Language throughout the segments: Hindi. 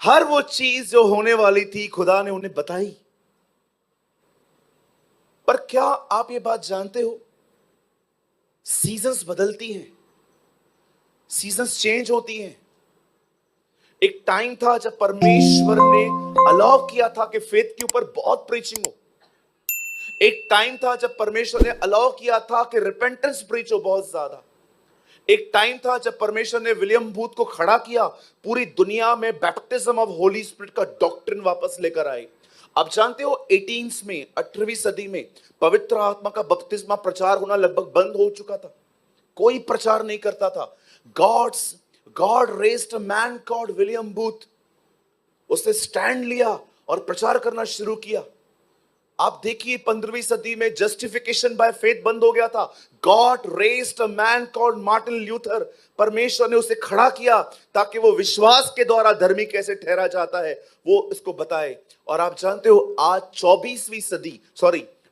हर वो चीज जो होने वाली थी खुदा ने उन्हें बताई। पर क्या आप ये बात जानते हो, सीजन्स बदलती हैं, सीजन्स चेंज होती हैं। एक टाइम था जब परमेश्वर ने अलाउ किया था कि फेथ के ऊपर बहुत प्रीचिंग हो। एक टाइम था जब परमेश्वर ने अलाउ किया था कि रिपेंटेंस प्रीच हो बहुत ज्यादा। एक टाइम था जब परमेश्वर ने विलियम बूथ को खड़ा किया, पूरी दुनिया में बैप्टिज्म ऑफ होली स्पिरिट का डॉक्ट्रिन वापस लेकर आए। आप जानते हो 18 में 18वीं सदी में पवित्र आत्मा का बपतिस्मा प्रचार होना लगभग बंद हो चुका था। कोई प्रचार नहीं करता था। God raised a man called William booth. उसने स्टैंड लिया और प्रचार करना शुरू किया। आप देखिए 15वीं सदी में जस्टिफिकेशन बाय फेथ बंद हो गया था। God raised a man called Martin Luther. परमेश्वर ने उसे खड़ा किया ताकि वो विश्वास के द्वारा धर्मी कैसे ठहरा जाता है वो इसको बताए। और आप जानते हो आज 24वीं सदी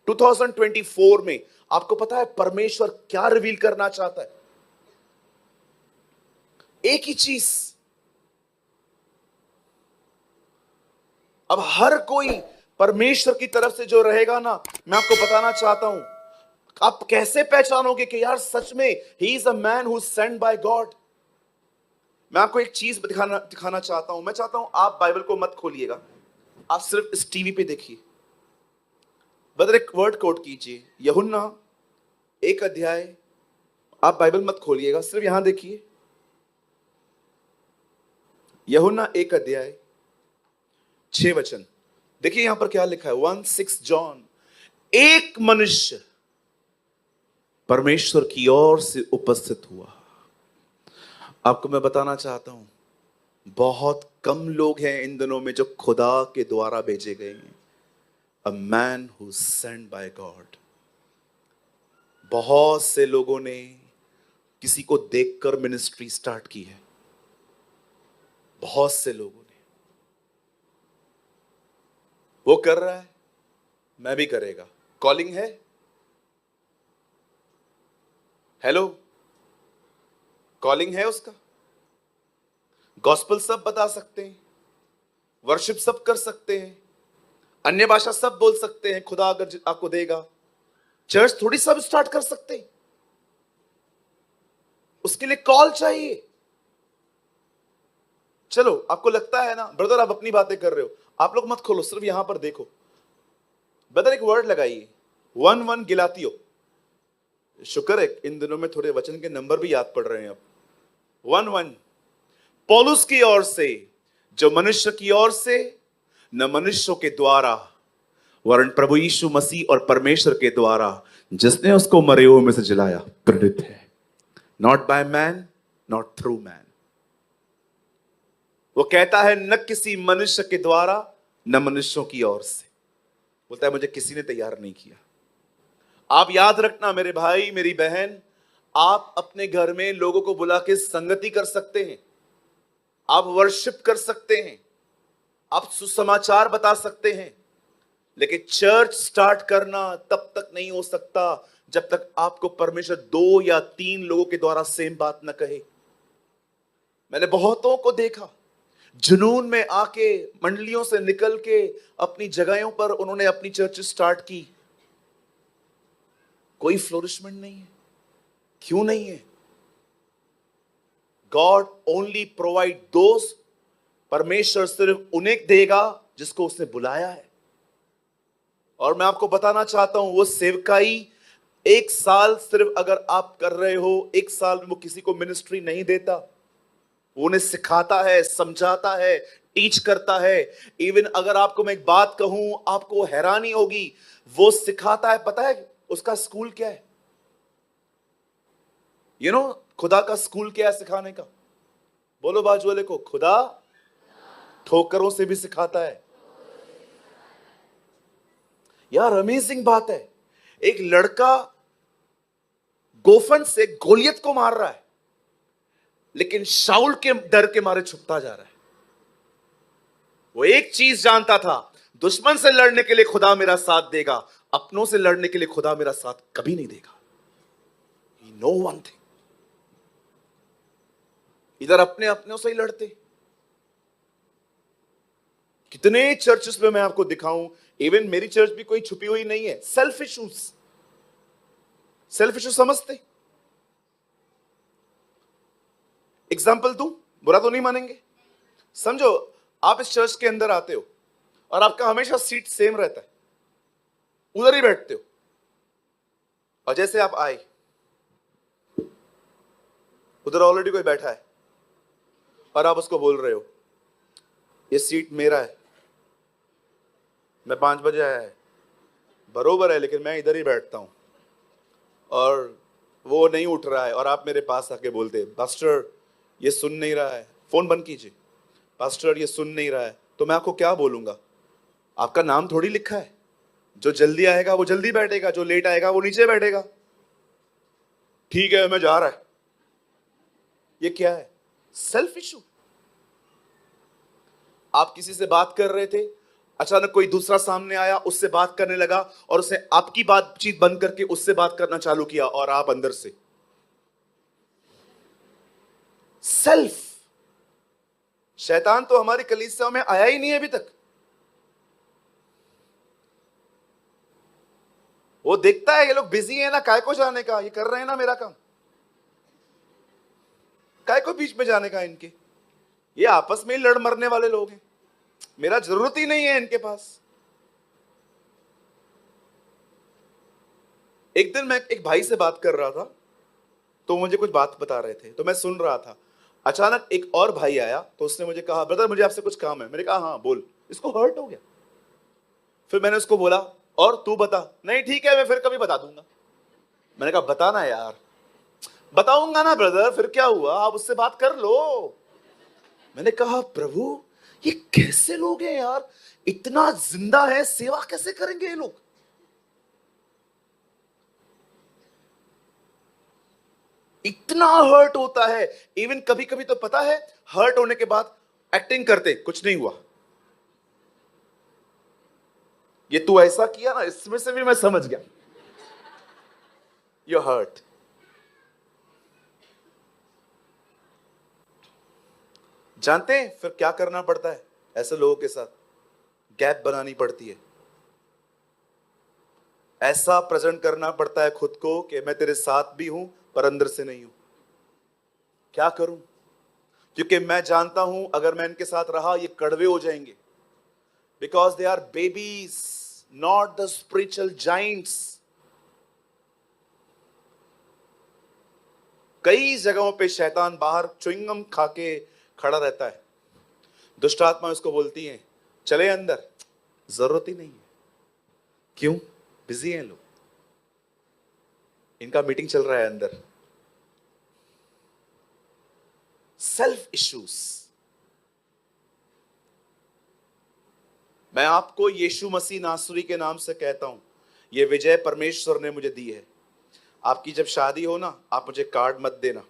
2024 में आपको पता है परमेश्वर क्या रिवील करना चाहता है? एक ही चीज। अब हर कोई परमेश्वर की तरफ से जो रहेगा ना, मैं आपको बताना चाहता हूं, आप कैसे पहचानोगे कि यार सच में he is a man who sent by God. मैं आपको एक चीज दिखाना चाहता हूं। मैं चाहता हूं आप बाइबल को मत खोलिएगा, आप सिर्फ इस टीवी पे देखिए। बदर एक वर्ड कोट कीजिए, यूहन्ना 1 अध्याय। आप बाइबल मत खोलिएगा, सिर्फ यहां देखिए। यूहन्ना 1 अध्याय 6 वचन। देखिए यहां पर क्या लिखा है, 1:6 जॉन। एक मनुष्य परमेश्वर की ओर से उपस्थित हुआ। आपको मैं बताना चाहता हूं, बहुत कम लोग हैं इन दिनों में जो खुदा के द्वारा भेजे गए हैं। A man who sent by God. बहुत से लोगों ने किसी को देखकर मिनिस्ट्री स्टार्ट की है। बहुत से लोगों ने। वो कर रहा है, मैं भी करेगा। कॉलिंग है। हेलो, कॉलिंग है उसका। गॉस्पेल सब बता सकते हैं, वर्शिप सब कर सकते हैं, अन्य भाषा सब बोल सकते हैं, खुदा अगर आपको देगा। चर्च थोड़ी सब स्टार्ट कर सकते हैं, उसके लिए कॉल चाहिए। चलो आपको लगता है ना ब्रदर आप अपनी बातें कर रहे हो, आप लोग मत खोलो, सिर्फ यहां पर देखो। ब्रदर एक वर्ड लगाइए, 1:1 गिलातियो। शुक्र है इन दिनों में थोड़े वचन के नंबर भी याद पड़ रहे हैं। अब 1:1 पौलुस की ओर से, जो मनुष्य की ओर से न मनुष्यों के द्वारा वरन प्रभु यीशु मसीह और परमेश्वर के द्वारा जिसने उसको मरे हुए में से जिलाया प्रेरित है। Not by man, not through man. वो कहता है न किसी मनुष्य के द्वारा न मनुष्यों की ओर से। बोलता है मुझे किसी ने तैयार नहीं किया। आप याद रखना मेरे भाई मेरी बहन, आप अपने घर में लोगों को बुला के संगति कर सकते हैं, आप वर्शिप कर सकते हैं, आप सुसमाचार बता सकते हैं, लेकिन चर्च स्टार्ट करना तब तक नहीं हो सकता जब तक आपको परमेश्वर 2 या 3 लोगों के द्वारा सेम बात न कहे। मैंने बहुतों को देखा जुनून में आके मंडलियों से निकल के अपनी जगहों पर उन्होंने अपनी चर्च स्टार्ट की। कोई फ्लोरिशमेंट नहीं है। क्यों नहीं है? God only provide those. परमेश्वर सिर्फ उन्हें देगा जिसको उसने बुलाया है। और मैं आपको बताना चाहता हूं वो सेवकाई 1 साल सिर्फ अगर आप कर रहे हो, 1 साल में वो किसी को मिनिस्ट्री नहीं देता। वो उन्हें सिखाता है, समझाता है, टीच करता है। इवन अगर आपको मैं एक बात कहूं आपको हैरानी होगी, वो सिखाता है। पता है उसका स्कूल क्या है? खुदा का स्कूल क्या है सिखाने का? बोलो बाजू वाले को, खुदा ठोकरों से भी सिखाता है। यार अमेजिंग बात है। एक लड़का गोफन से गोलियत को मार रहा है, लेकिन शाऊल के डर के मारे छुपता जा रहा है। वो एक चीज जानता था, दुश्मन से लड़ने के लिए खुदा मेरा साथ देगा, अपनों से लड़ने के लिए खुदा मेरा साथ कभी नहीं देगा। He know one thing। इधर अपने अपनों से ही लड़ते, कितने चर्चेस में मैं आपको दिखाऊं, इवन मेरी चर्च भी कोई छुपी हुई नहीं है। सेल्फ इश्यूज, सेल्फ इश्यूज समझते। एग्जाम्पल दूं, बुरा तो नहीं मानेंगे। समझो आप इस चर्च के अंदर आते हो और आपका हमेशा सीट सेम रहता है, उधर ही बैठते हो, और जैसे आप आए, उधर ऑलरेडी कोई बैठा है और आप उसको बोल रहे हो ये सीट मेरा है, मैं 5 बजे आया है, बरोबर है, लेकिन मैं इधर ही बैठता हूं, और वो नहीं उठ रहा है, और आप मेरे पास आके बोलते पास्टर ये सुन नहीं रहा है, फोन बंद कीजिए, पास्टर ये सुन नहीं रहा है, तो मैं आपको क्या बोलूंगा? आपका नाम थोड़ी लिखा है, जो जल्दी आएगा वो जल्दी बैठेगा, जो लेट आएगा वो नीचे बैठेगा। ठीक है मैं जा रहा है। ये क्या है? Self issue. आप किसी से बात कर रहे थे, अचानक कोई दूसरा सामने आया, उससे बात करने लगा, और उसने आपकी बातचीत बंद करके उससे बात करना चालू किया, और आप अंदर से सेल्फ। शैतान तो हमारी कलीसिया में आया ही नहीं है अभी तक। वो देखता है ये लोग बिजी है ना, काय को जाने का, ये कर रहे हैं ना मेरा काम, काय को बीच में जाने का इनके, ये आपस में ही लड़ मरने वाले लोग हैं, मेरा जरूरत ही नहीं है इनके पास। एक दिन मैं एक भाई से बात कर रहा था, तो मुझे कुछ बात बता रहे थे, तो मैं सुन रहा था। अचानक एक और भाई आया, तो उसने मुझे कहा ब्रदर मुझे आपसे कुछ काम है। मैंने कहा हाँ बोल। इसको हर्ट हो गया। फिर मैंने उसको बोला और तू बता। नहीं ठीक है मैं फिर कभी बता दूंगा। मैंने कहा बताना यार। बताऊंगा ना ब्रदर, फिर क्या हुआ, आप उससे बात कर लो। मैंने कहा प्रभु ये कैसे लोग हैं यार, इतना जिंदा है, सेवा कैसे करेंगे ये लोग। इतना हर्ट होता है। इवन कभी कभी तो पता है, हर्ट होने के बाद एक्टिंग करते कुछ नहीं हुआ। ये तू ऐसा किया ना, इसमें से भी मैं समझ गया यू हर्ट। जानते हैं फिर क्या करना पड़ता है ऐसे लोगों के साथ? गैप बनानी पड़ती है। ऐसा प्रेजेंट करना पड़ता है खुद को कि मैं तेरे साथ भी हूं पर अंदर से नहीं हूं। क्या करूं? क्योंकि मैं जानता हूं अगर मैं इनके साथ रहा ये कड़वे हो जाएंगे, because they are babies, not the spiritual giants. कई जगहों पे शैतान बाहर च्युइंगम खा के खड़ा रहता है, दुष्ट आत्मा उसको बोलती है चले अंदर, जरूरत ही नहीं है। क्यों? बिजी हैं लोग, इनका मीटिंग चल रहा है अंदर। Self issues. मैं आपको यीशु मसीह नासरी के नाम से कहता हूं, यह विजय परमेश्वर ने मुझे दी है। आपकी जब शादी हो ना, आप मुझे कार्ड मत देना।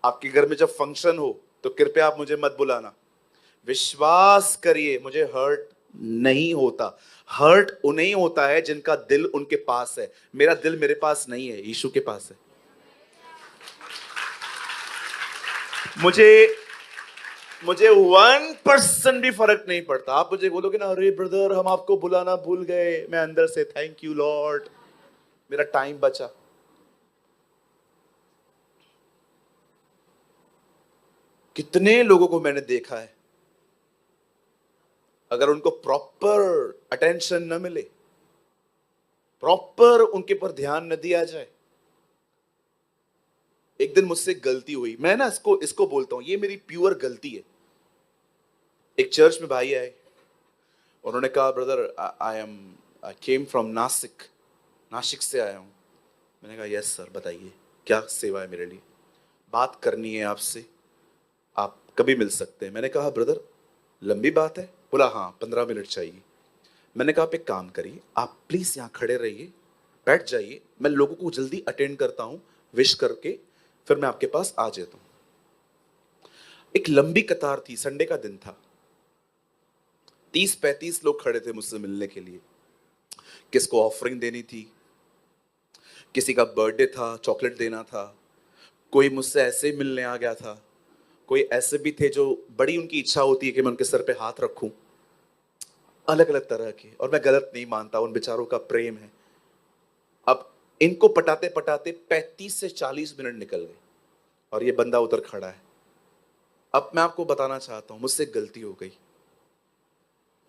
आपके घर में जब फंक्शन हो तो कृपया आप मुझे मत बुलाना। विश्वास करिए मुझे हर्ट नहीं होता। हर्ट उन्हें होता है जिनका दिल उनके पास है। मेरा दिल मेरे पास नहीं है, यीशु के पास है। मुझे 1% भी फर्क नहीं पड़ता। आप मुझे बोलोगे ना अरे ब्रदर हम आपको बुलाना भूल गए, मैं अंदर से थैंक यू लॉर्ड, मेरा टाइम बचा। कितने लोगों को मैंने देखा है, अगर उनको प्रॉपर अटेंशन न मिले, प्रॉपर उनके पर ध्यान न दिया जाए। एक दिन मुझसे गलती हुई, मैं ना इसको बोलता हूं ये मेरी प्योर गलती है। एक चर्च में भाई आए, उन्होंने कहा brother I came from Nashik, Nashik से आया हूं। मैंने कहा यस सर बताइए क्या सेवा है मेरे लिए, बात करनी है आपसे, आप कभी मिल सकते हैं। मैंने कहा ब्रदर लंबी बात है? बोला हाँ 15 मिनट चाहिए। मैंने कहा आप एक काम करिए, आप प्लीज यहां खड़े रहिए, बैठ जाइए, मैं लोगों को जल्दी अटेंड करता हूं, विश करके फिर मैं आपके पास आ जाता हूं। एक लंबी कतार थी, संडे का दिन था, 30-35 लोग खड़े थे मुझसे मिलने के लिए। किसको ऑफरिंग देनी थी, किसी का बर्थडे था, चॉकलेट देना था, कोई मुझसे ऐसे ही मिलने आ गया था, कोई ऐसे भी थे जो बड़ी उनकी इच्छा होती है कि मैं उनके सर पे हाथ रखूं, अलग अलग तरह के, और मैं गलत नहीं मानता, उन बेचारों का प्रेम है। अब इनको पटाते पटाते 35 से 40 मिनट निकल गए और ये बंदा उधर खड़ा है। अब मैं आपको बताना चाहता हूं, मुझसे गलती हो गई,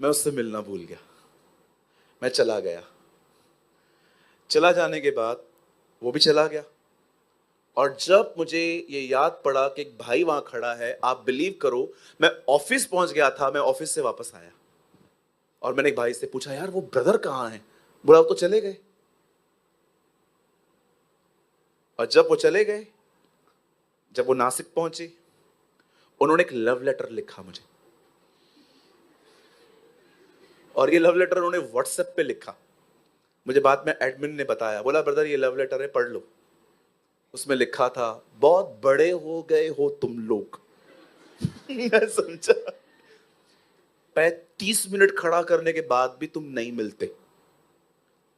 मैं उससे मिलना भूल गया, मैं चला गया। चला जाने के बाद वो भी चला गया, और जब मुझे ये याद पड़ा कि एक भाई वहां खड़ा है, आप बिलीव करो, मैं ऑफिस पहुंच गया था, मैं ऑफिस से वापस आया और मैंने एक भाई से पूछा, यार वो ब्रदर कहां है? बोला वो तो चले गए। और जब वो चले गए, जब वो नासिक पहुंचे, उन्होंने एक लव लेटर लिखा मुझे, और ये लव लेटर उन्होंने व्हाट्सएप पे लिखा। मुझे बाद में एडमिन ने बताया, बोला ब्रदर ये लव लेटर है, पढ़ लो। उसमें लिखा था, बहुत बड़े हो गए हो तुम लोग। मैं समझा, 35 मिनट खड़ा करने के बाद भी तुम नहीं मिलते।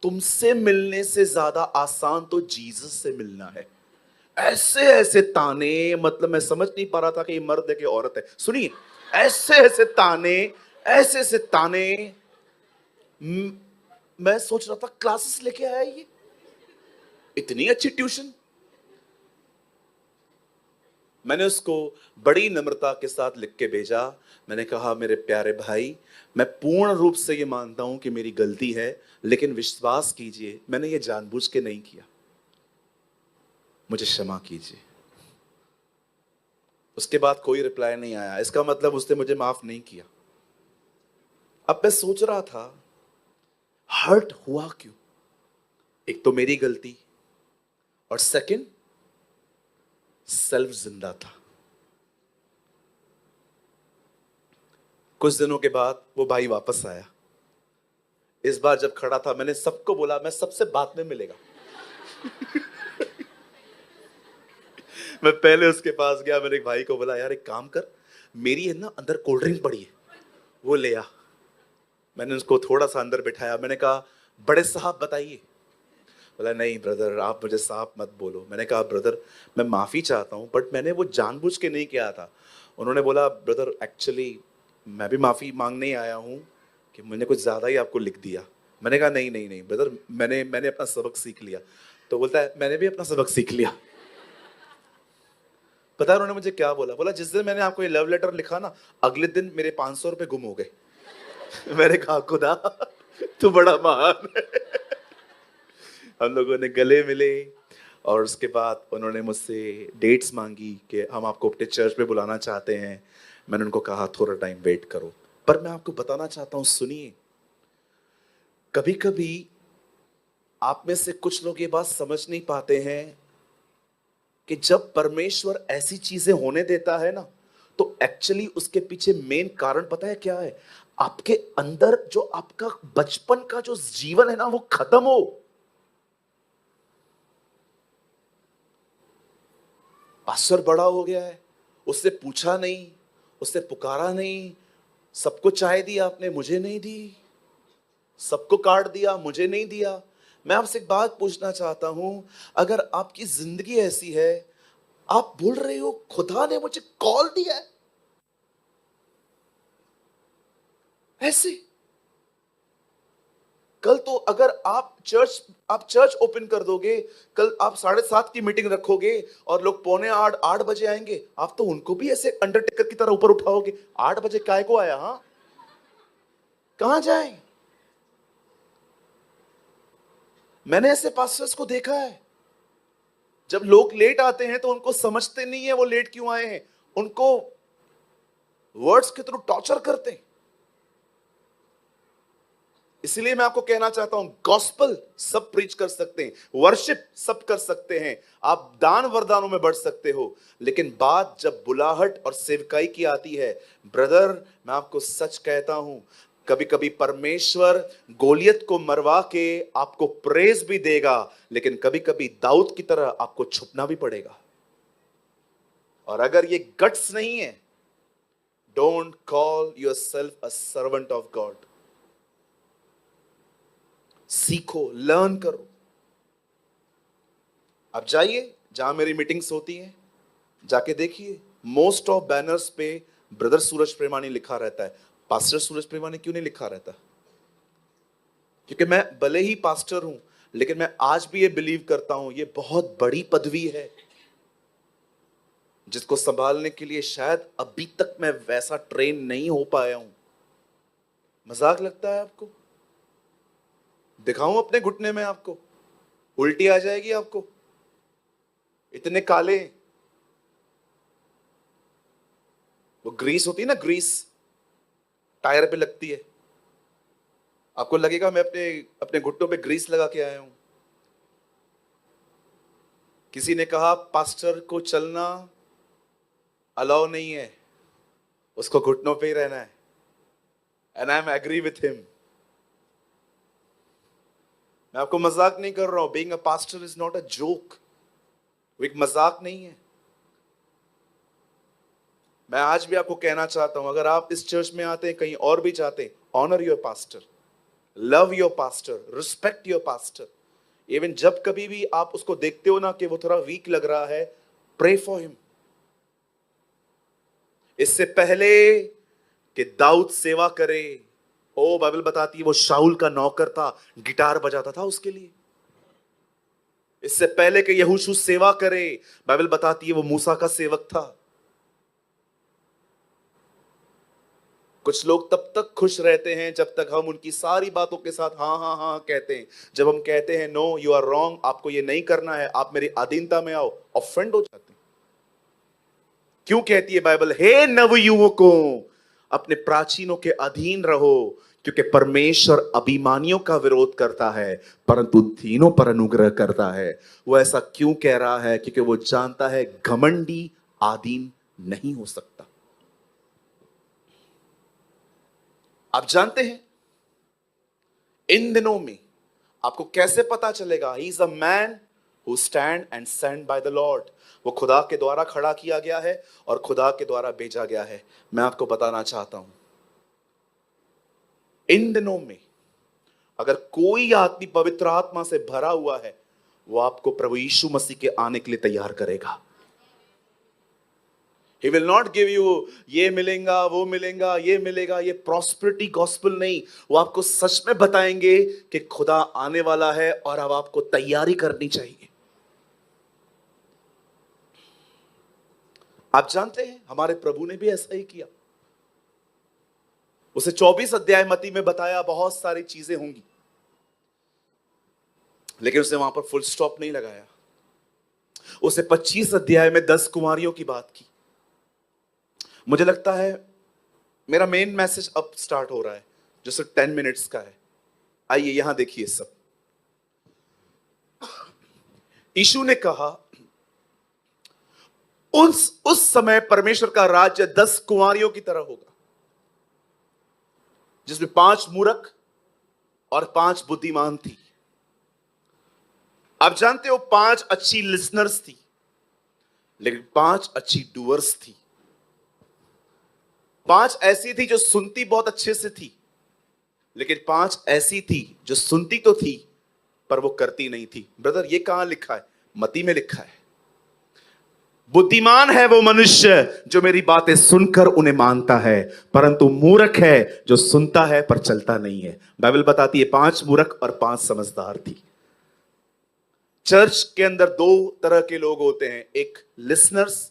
तुमसे मिलने से ज्यादा आसान तो जीसस से मिलना है। ऐसे ऐसे ताने, मतलब मैं समझ नहीं पा रहा था कि ये मर्द है कि औरत है। सुनिए, ऐसे ऐसे ताने, ऐसे ऐसे ताने। म- मैं सोच रहा था क्लासेस लेके आया ये, इतनी अच्छी ट्यूशन। मैंने उसको बड़ी नम्रता के साथ लिख के भेजा। मैंने कहा, मेरे प्यारे भाई, मैं पूर्ण रूप से ये मानता हूं कि मेरी गलती है, लेकिन विश्वास कीजिए मैंने ये जानबूझ के नहीं किया, मुझे क्षमा कीजिए। उसके बाद कोई रिप्लाई नहीं आया, इसका मतलब उसने मुझे माफ नहीं किया। अब मैं सोच रहा था, हर्ट हुआ क्यों? एक तो मेरी गलती, और सेकंड सेल्फ जिंदा था। कुछ दिनों के बाद वो भाई वापस आया। इस बार जब खड़ा था, मैंने सबको बोला मैं सबसे बाद में मिलेगा। मैं पहले उसके पास गया, मैंने एक भाई को बोला, यार एक काम कर, मेरी है ना अंदर कोल्ड ड्रिंक पड़ी है, वो ले आ। मैंने उसको थोड़ा सा अंदर बिठाया, मैंने कहा, बड़े साहब बताइए। बोला, नहीं ब्रदर आप मुझे साहब मत बोलो। मैंने कहा, ब्रदर मैं माफी चाहता हूं, बट मैंने वो जानबूझ के नहीं किया था। उन्होंने बोला, ब्रदर एक्चुअली मैं भी माफी मांगने ही आया हूं कि मैंने कुछ ज्यादा ही आपको लिख दिया। मैंने कहा, नहीं नहीं नहीं ब्रदर, मैंने मैंने अपना सबक सीख लिया। तो बोलता है, मैंने भी अपना सबक सीख लिया। पता है उन्होंने मुझे क्या बोला? बोला, जिस दिन मैंने आपको ये लव लेटर लिखा ना, अगले दिन मेरे 500 रुपए गुम हो गए। मैंने कहा, खुदा तू बड़ा महान है। हम लोगों ने गले मिले, और उसके बाद उन्होंने मुझसे डेट्स मांगी कि हम आपको अपने चर्च में बुलाना चाहते हैं। मैंने उनको कहा, थोड़ा टाइम वेट करो। पर मैं आपको बताना चाहता हूं, सुनिए, कभी कभी आप में से कुछ लोग ये बात समझ नहीं पाते हैं कि जब परमेश्वर ऐसी चीजें होने देता है ना, तो एक्चुअली उसके पीछे मेन कारण पता है क्या है? आपके अंदर जो आपका बचपन का जो जीवन है ना, वो खत्म हो। पास्टर बड़ा हो गया है, उससे पूछा नहीं, उससे पुकारा नहीं, सबको चाय दी आपने, मुझे नहीं दी। सबको कार्ड दिया, मुझे नहीं दिया। मैं आपसे एक बात पूछना चाहता हूं, अगर आपकी जिंदगी ऐसी है, आप बोल रहे हो खुदा ने मुझे कॉल दिया है, ऐसे कल तो अगर आप चर्च ओपन कर दोगे, कल आप 7:30 की मीटिंग रखोगे और लोग 7:45 8 बजे आएंगे, आप तो उनको भी ऐसे अंडरटेकर की तरह ऊपर उठाओगे। 8 बजे काय को आया? हाँ, कहां जाए? मैंने ऐसे पास्टर्स को देखा है, जब लोग लेट आते हैं तो उनको समझते नहीं है वो लेट क्यों आए हैं, उनको वर्ड्स के थ्रू टॉर्चर करते हैं। इसलिए मैं आपको कहना चाहता हूं, गॉस्पल सब प्रीच कर सकते हैं, वर्शिप सब कर सकते हैं, आप दान वरदानों में बढ़ सकते हो, लेकिन बात जब बुलाहट और सेवकाई की आती है, ब्रदर मैं आपको सच कहता हूं, कभी कभी परमेश्वर गोलियत को मरवा के आपको प्रेज भी देगा, लेकिन कभी कभी दाऊद की तरह आपको छुपना भी पड़ेगा। और अगर ये गट्स नहीं है, don't call your self a servant of God. सीखो, लर्न करो। आप जाइए जहां मेरी मीटिंग्स होती हैं, जाके देखिए, मोस्ट ऑफ बैनर्स पे ब्रदर सूरज प्रेमानी लिखा रहता है, पास्टर सूरज प्रेमानी क्यों नहीं लिखा रहता? क्योंकि मैं भले ही पास्टर हूं, लेकिन मैं आज भी ये बिलीव करता हूं ये बहुत बड़ी पदवी है जिसको संभालने के लिए शायद अभी तक मैं वैसा ट्रेन नहीं हो पाया हूं। मजाक लगता है आपको? दिखाऊं अपने घुटने में आपको? उल्टी आ जाएगी आपको, इतने काले। वो ग्रीस होती है ना, ग्रीस टायर पे लगती है, आपको लगेगा मैं अपने अपने घुटनों पे ग्रीस लगा के आया हूं। किसी ने कहा पास्टर को चलना अलाउ नहीं है, उसको घुटनों पे ही रहना है। And I am agree with him. मैं आपको मजाक नहीं कर रहा हूं। Being a pastor is not a joke, वो एक मजाक नहीं है। मैं आज भी आपको कहना चाहता हूं, अगर आप इस चर्च में आते हैं, कहीं और भी जाते हैं, honour your pastor, love your pastor, respect your pastor. Even जब कभी भी आप उसको देखते हो ना कि वो थोड़ा वीक लग रहा है, प्रे फॉर हिम। इससे पहले कि दाऊद सेवा करे, ओ बाइबल बताती है वो शाऊल का नौकर था, गिटार बजाता था उसके लिए। इससे पहले कि यहोशू सेवा करे, बाइबल बताती है वो मूसा का सेवक था। कुछ लोग तब तक खुश रहते हैं जब तक हम उनकी सारी बातों के साथ हाँ हाँ हाँ कहते हैं। जब हम कहते हैं नो यू आर रॉन्ग, आपको ये नहीं करना है, आप मेरी अधीनता में आओ, ऑफेंड हो जाते हैं। क्यों कहती है बाइबल, हे नवयुवकों अपने प्राचीनों के अधीन रहो, क्योंकि परमेश्वर अभिमानियों का विरोध करता है परंतु दीनों पर अनुग्रह करता है। वो ऐसा क्यों कह रहा है? क्योंकि वो जानता है घमंडी आधीन नहीं हो सकता। आप जानते हैं इन दिनों में आपको कैसे पता चलेगा? He is a man who stand and send by the Lord. वो खुदा के द्वारा खड़ा किया गया है और खुदा के द्वारा भेजा गया है। मैं आपको बताना चाहता हूं, इन दिनों में अगर कोई आदमी पवित्र आत्मा से भरा हुआ है, वो आपको प्रभु यीशु मसीह के आने के लिए तैयार करेगा। He will not give you ये मिलेगा, वो मिलेगा, ये मिलेगा, ये प्रॉस्पेरिटी गॉस्पेल नहीं। वो आपको सच में बताएंगे कि खुदा आने वाला है और अब आपको तैयारी करनी चाहिए। आप जानते हैं हमारे प्रभु ने भी ऐसा ही किया। उसे 24 अध्याय मत्ती में बताया बहुत सारी चीजें होंगी, लेकिन उसने वहां पर फुल स्टॉप नहीं लगाया। उसे 25 अध्याय में 10 कुमारियों की बात की। मुझे लगता है मेरा मेन मैसेज अब स्टार्ट हो रहा है जो सिर्फ 10 मिनट्स का है। आइए यहां देखिए सब। यीशु ने कहा उस समय परमेश्वर का राज्य 10 कुंवारियों की तरह होगा, जिसमें 5 मूर्ख और 5 बुद्धिमान थी। आप जानते हो 5 अच्छी लिसनर्स थी, लेकिन 5 अच्छी डूअर्स थी। 5 ऐसी थी जो सुनती बहुत अच्छे से थी, लेकिन 5 ऐसी थी जो सुनती तो थी पर वो करती नहीं थी। ब्रदर ये कहां लिखा है? मत्ती में लिखा है। बुद्धिमान है वो मनुष्य जो मेरी बातें सुनकर उन्हें मानता है, परंतु मूर्ख है जो सुनता है पर चलता नहीं है। बाइबल बताती है 5 मूर्ख और 5 समझदार थी। चर्च के अंदर 2 तरह के लोग होते हैं, एक लिसनर्स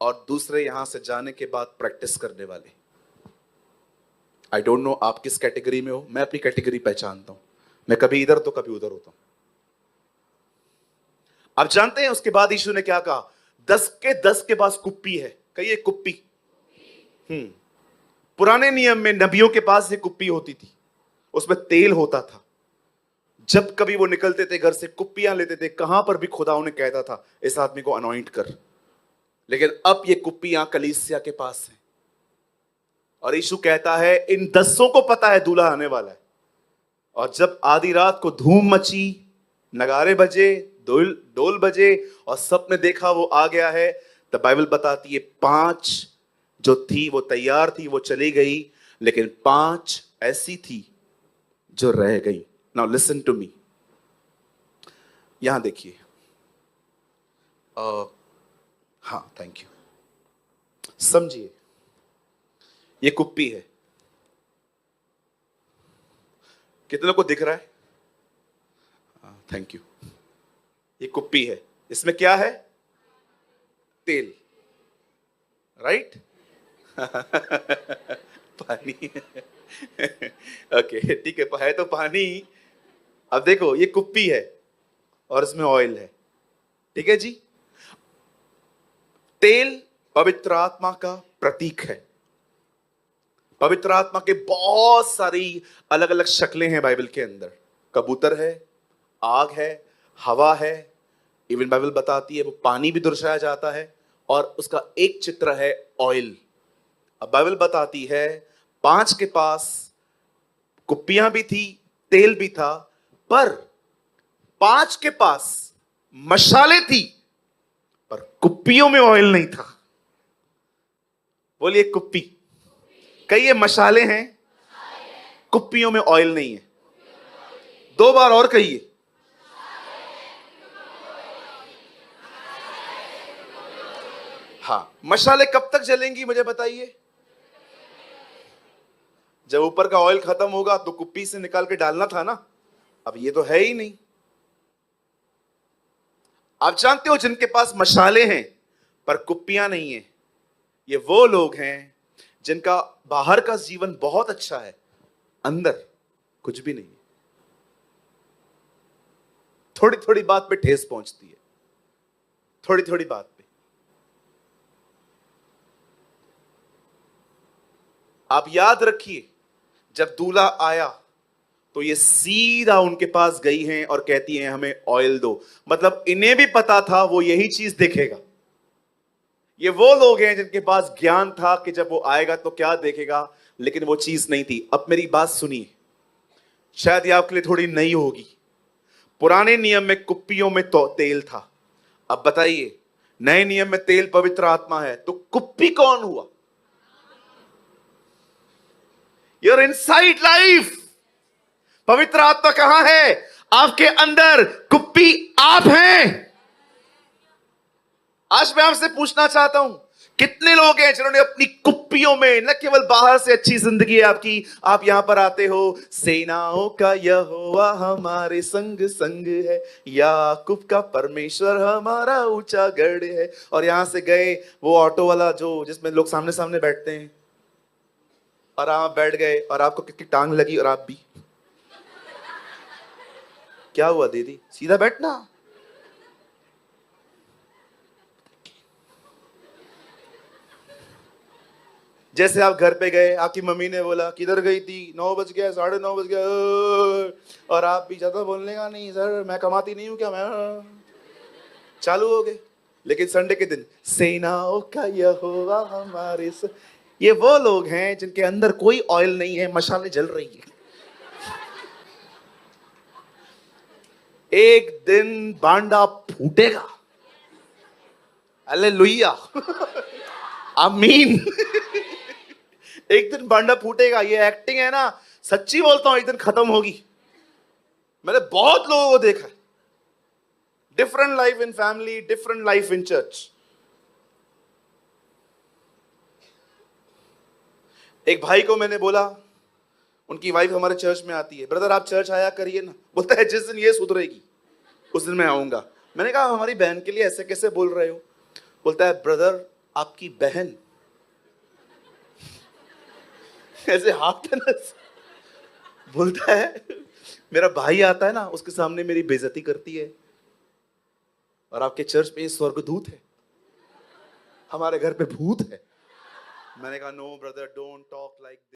और दूसरे यहां से जाने के बाद प्रैक्टिस करने वाले। आई डोंट नो आप किस कैटेगरी में हो, मैं अपनी कैटेगरी पहचानता हूं। मैं कभी इधर तो कभी उधर होता हूं। आप जानते हैं उसके बाद यीशु ने क्या कहा? 10 के पास कुप्पी है। कहिए कुप्पी। पुराने नियम में नबियों के पास एक कुप्पी होती थी, उसमें तेल होता था। जब कभी वो निकलते थे घर से, कुप्पियां लेते थे, कहां पर भी खुदा उन्हें कहता था इस आदमी को अनॉइंट कर। लेकिन अब ये कुप्पियां कलीसिया के पास है और यीशु कहता है इन 10 को पता है दूल्हा आने वाला है। और जब आधी रात को धूम मची, नगारे बजे, डोल बजे और सब ने देखा वो आ गया है, तो बाइबल बताती है 5 जो थी वो तैयार थी, वो चली गई, लेकिन 5 ऐसी थी जो रह गई। Now listen to me. यहां देखिए। हाँ थैंक यू। समझिए, ये कुप्पी है। कितने लोग को दिख रहा है? Thank you. ये कुप्पी है, इसमें क्या है? तेल, राइट? पानी। ओके, ठीक है तो पानी। अब देखो, ये कुप्पी है और इसमें ऑयल है, ठीक है जी। तेल पवित्र आत्मा का प्रतीक है। पवित्र आत्मा के बहुत सारी अलग अलग शक्लें हैं बाइबल के अंदर। कबूतर है, आग है, हवा है, इवन बाइबल बताती है वो पानी भी दर्शाया जाता है, और उसका एक चित्र है ऑयल। अब बाइबल बताती है 5 के पास कुप्पियां भी थी, तेल भी था, पर 5 के पास मशाले थी, पर कुप्पियों में ऑयल नहीं था। बोलिए कुप्पी। कहिए मशाले हैं, कुप्पियों में ऑयल नहीं है। 2 बार और कहिए। हाँ, मशाले कब तक जलेंगी मुझे बताइए? जब ऊपर का ऑयल खत्म होगा तो कुप्पी से निकाल के डालना था ना। अब ये तो है ही नहीं। आप जानते हो जिनके पास मशाले हैं पर कुप्पियां नहीं है, ये वो लोग हैं जिनका बाहर का जीवन बहुत अच्छा है, अंदर कुछ भी नहीं है। थोड़ी थोड़ी बात पे ठेस पहुंचती है, थोड़ी थोड़ी बात पे। आप याद रखिए, जब दूल्हा आया तो ये सीधा उनके पास गई हैं और कहती हैं हमें ऑयल दो। मतलब इन्हें भी पता था वो यही चीज देखेगा। ये वो लोग हैं जिनके पास ज्ञान था कि जब वो आएगा तो क्या देखेगा, लेकिन वो चीज नहीं थी। अब मेरी बात सुनिए, शायद ये आपके लिए थोड़ी नई होगी। पुराने नियम में कुप्पियों में तो तेल था। अब बताइए, नए नियम में तेल पवित्र आत्मा है, तो कुप्पी कौन हुआ? Your inside life. पवित्र आत्मा कहां है? आपके अंदर। कुप्पी आप हैं। आज मैं आपसे पूछना चाहता हूं, कितने लोग हैं जिन्होंने अपनी कुप्पियों में, न केवल बाहर से अच्छी जिंदगी है आपकी, आप यहां पर आते हो, सेनाओं का यहोवा हमारे संग संग है, याकूब का परमेश्वर हमारा ऊंचा गढ़ है, और यहां से गए वो ऑटो वाला जो जिसमें लोग सामने सामने बैठते हैं, और आप बैठ गए और आपको कितनी टांग लगी, और आप भी, क्या हुआ दीदी, सीधा बैठना। जैसे आप घर पे गए, आपकी मम्मी ने बोला किधर गई थी, 9 बज गया, 9:30 बज गया, और आप भी ज्यादा बोलने का नहीं, सर मैं कमाती नहीं हूं क्या, मैं चालू हो गए। लेकिन संडे के दिन सेनाओं का यहोवा हमारे ये वो लोग हैं जिनके अंदर कोई ऑयल नहीं है, मशालें जल रही है। एक दिन बांडा फूटेगा। हालेलुया। आमीन। एक दिन बांडा फूटेगा। ये एक्टिंग है ना, सच्ची बोलता हूं, एक दिन खत्म होगी। मैंने बहुत लोगों को देखा है, different life in family, different life in church. एक भाई को मैंने बोला, उनकी वाइफ हमारे चर्च में आती है, ब्रदर आप चर्च आया करिए ना। बोलता है जिस दिन ये सुधरेगी उस दिन मैं आऊंगा। मैंने कहा हमारी बहन के लिए ऐसे कैसे बोल रहे हो? बोलता है ब्रदर आपकी बहन, ऐसे हाथ ना, बोलता है मेरा भाई आता है ना, उसके सामने मेरी बेइज्जती करती है, और आपके चर्च में स्वर्गदूत है, हमारे घर पे भूत है। मैंने कहा no brother, don't talk like